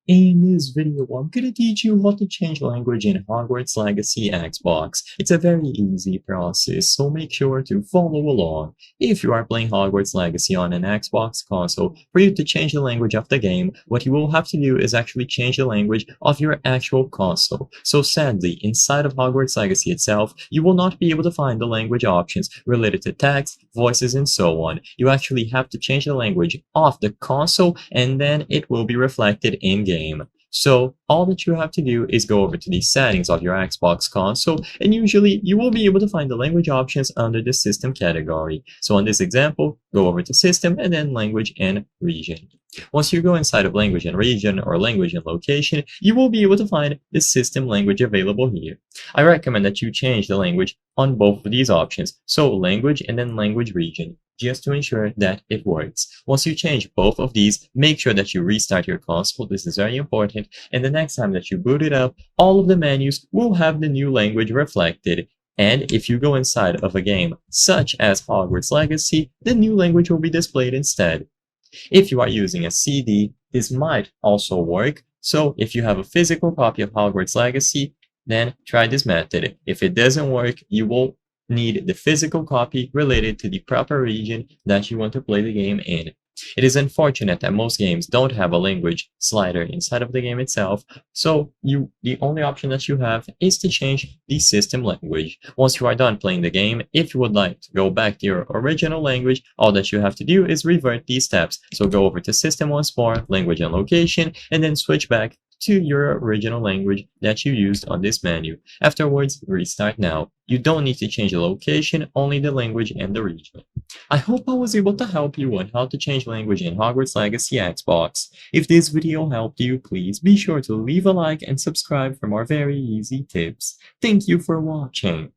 In this video, I'm gonna teach you how to change language in Hogwarts Legacy Xbox. It's a very easy process, so make sure to follow along. If you are playing Hogwarts Legacy on an Xbox console, for you to change the language of the game, what you will have to do is actually change the language of your actual console. So sadly, inside of Hogwarts Legacy itself, you will not be able to find the language options related to text, voices, and so on. You actually have to change the language of the console, and then it will be reflected in-game. So all that you have to do is go over to the settings of your Xbox console, and usually you will be able to find the language options under the system category. So in this example, go over to system and then language and region. Once you go inside of language and region or language and location, you will be able to find the system language available here. I recommend that you change the language on both of these options, so language and then language region, just to ensure that it works. Once you change both of these, make sure that you restart your console. This is very important. And the next time that you boot it up, all of the menus will have the new language reflected. And if you go inside of a game such as Hogwarts Legacy, the new language will be displayed instead. If you are using a CD, this might also work. So if you have a physical copy of Hogwarts Legacy, then try this method. If it doesn't work, you will need the physical copy related to the proper region that you want to play the game in. It is unfortunate that most games don't have a language slider inside of the game itself, so the only option that you have is to change the system language. Once you are done playing the game, if you would like to go back to your original language, all that you have to do is revert these steps. So go over to system once more, language and location, and then switch back to your original language that you used on this menu. Afterwards, restart now. You don't need to change the location, only the language and the region. I hope I was able to help you on how to change language in Hogwarts Legacy Xbox. If this video helped you, please be sure to leave a like and subscribe for more very easy tips. Thank you for watching.